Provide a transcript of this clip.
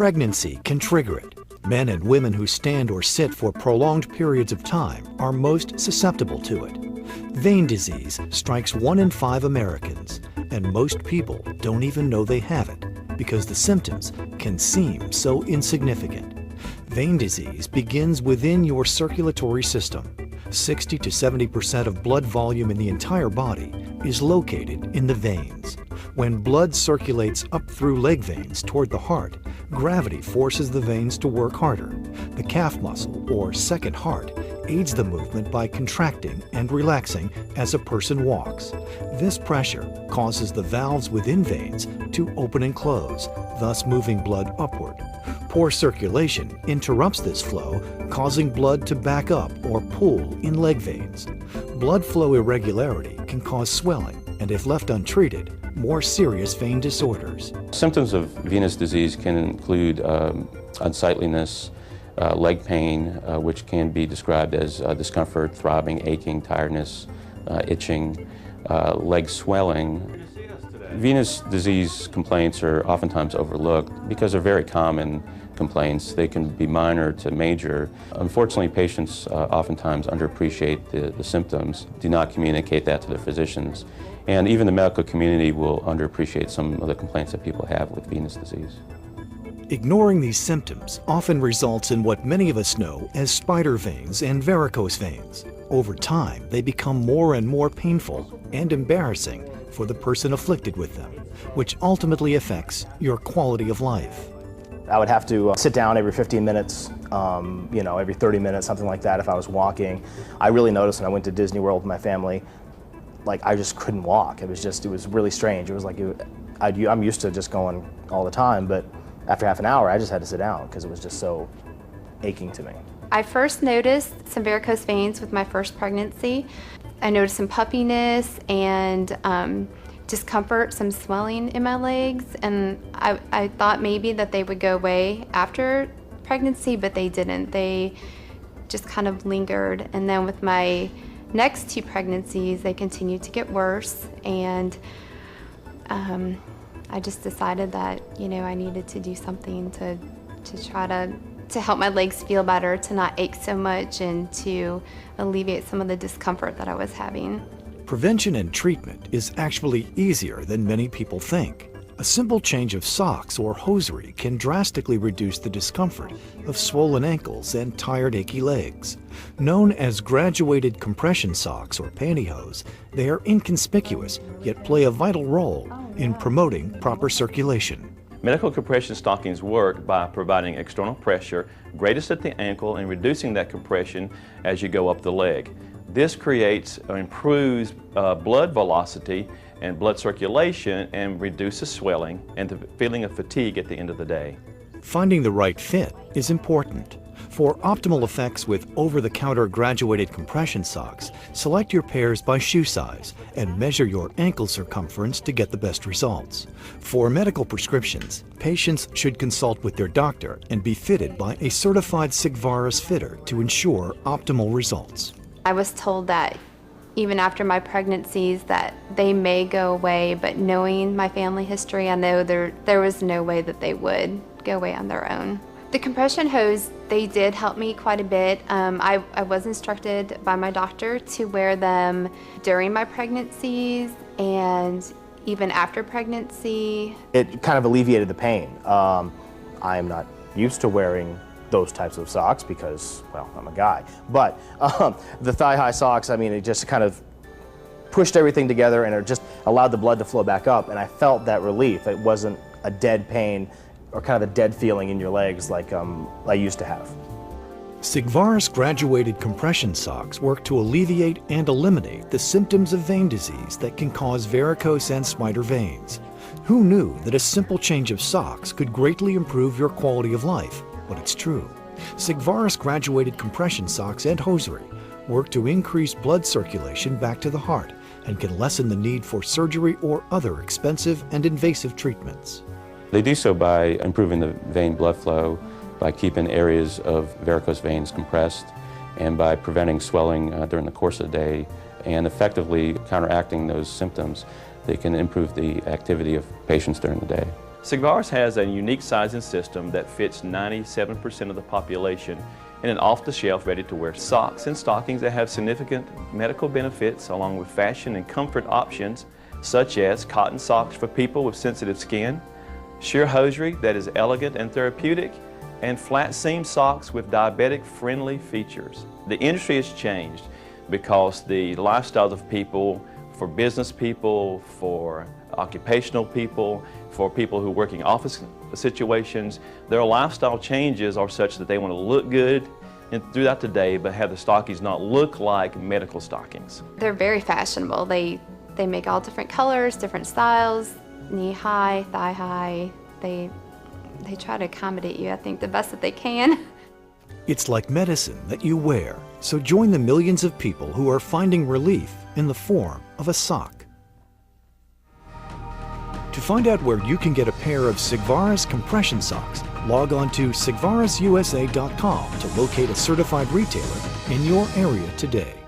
Pregnancy can trigger it. Men and women who stand or sit for prolonged periods of time are most susceptible to it. Vein disease strikes 1 in 5 Americans, and most people don't even know they have it because the symptoms can seem so insignificant. Vein disease begins within your circulatory system. 60 to 70% of blood volume in the entire body is located in the veins. When blood circulates up through leg veins toward the heart, gravity forces the veins to work harder. The calf muscle, or second heart, aids the movement by contracting and relaxing as a person walks. This pressure causes the valves within veins to open and close, thus moving blood upward. Poor circulation interrupts this flow, causing blood to back up or pool in leg veins. Blood flow irregularity can cause swelling, and if left untreated, more serious vein disorders. Symptoms of venous disease can include unsightliness, leg pain, which can be described as discomfort, throbbing, aching, tiredness, itching, leg swelling. Venous disease complaints are oftentimes overlooked because they're very common complaints. They can be minor to major. Unfortunately, patients oftentimes underappreciate the symptoms, do not communicate that to their physicians, and even the medical community will underappreciate some of the complaints that people have with venous disease. Ignoring these symptoms often results in what many of us know as spider veins and varicose veins. Over time, they become more and more painful and embarrassing for the person afflicted with them, which ultimately affects your quality of life. I would have to sit down every 15 minutes, every 30 minutes, something like that if I was walking. I really noticed when I went to Disney World with my family, I just couldn't walk. It was really strange. It was like, I'm used to just going all the time, but after half an hour, I just had to sit down because it was just so aching to me. I first noticed some varicose veins with my first pregnancy. I noticed some puffiness and discomfort, some swelling in my legs, and I thought maybe that they would go away after pregnancy, but they didn't. They just kind of lingered, and then with my next 2 pregnancies, they continued to get worse, and I just decided that, I needed to do something to try to help my legs feel better, to not ache so much, and to alleviate some of the discomfort that I was having. Prevention and treatment is actually easier than many people think. A simple change of socks or hosiery can drastically reduce the discomfort of swollen ankles and tired, achy legs. Known as graduated compression socks or pantyhose, they are inconspicuous yet play a vital role in promoting proper circulation. Medical compression stockings work by providing external pressure, greatest at the ankle, and reducing that compression as you go up the leg. This creates or improves blood velocity and blood circulation and reduces swelling and the feeling of fatigue at the end of the day. Finding the right fit is important. For optimal effects with over-the-counter graduated compression socks, select your pairs by shoe size and measure your ankle circumference to get the best results. For medical prescriptions, patients should consult with their doctor and be fitted by a certified Sigvaris fitter to ensure optimal results. I was told that even after my pregnancies that they may go away, but knowing my family history, I know there was no way that they would go away on their own. The compression hose, they did help me quite a bit. I was instructed by my doctor to wear them during my pregnancies and even after pregnancy. It kind of alleviated the pain. I'm not used to wearing those types of socks because, well, I'm a guy. But the thigh-high socks, it just kind of pushed everything together and it just allowed the blood to flow back up, and I felt that relief. It wasn't a dead pain or kind of a dead feeling in your legs like I used to have. Sigvaris graduated compression socks work to alleviate and eliminate the symptoms of vein disease that can cause varicose and spider veins. Who knew that a simple change of socks could greatly improve your quality of life? But it's true. Sigvaris graduated compression socks and hosiery work to increase blood circulation back to the heart and can lessen the need for surgery or other expensive and invasive treatments. They do so by improving the vein blood flow, by keeping areas of varicose veins compressed, and by preventing swelling during the course of the day, and effectively counteracting those symptoms. They can improve the activity of patients during the day. Sigvaris has a unique sizing system that fits 97% of the population in an off-the-shelf, ready-to-wear socks and stockings that have significant medical benefits along with fashion and comfort options such as cotton socks for people with sensitive skin, sheer hosiery that is elegant and therapeutic, and flat seam socks with diabetic-friendly features. The industry has changed because the lifestyles of people, for business people, for occupational people, for people who work in office situations, their lifestyle changes are such that they want to look good throughout the day, but have the stockings not look like medical stockings. They're very fashionable. They make all different colors, different styles, knee high, thigh high. They try to accommodate you, I think, the best that they can. It's like medicine that you wear, so join the millions of people who are finding relief in the form of a sock. To find out where you can get a pair of Sigvaris compression socks, log on to sigvarisusa.com to locate a certified retailer in your area today.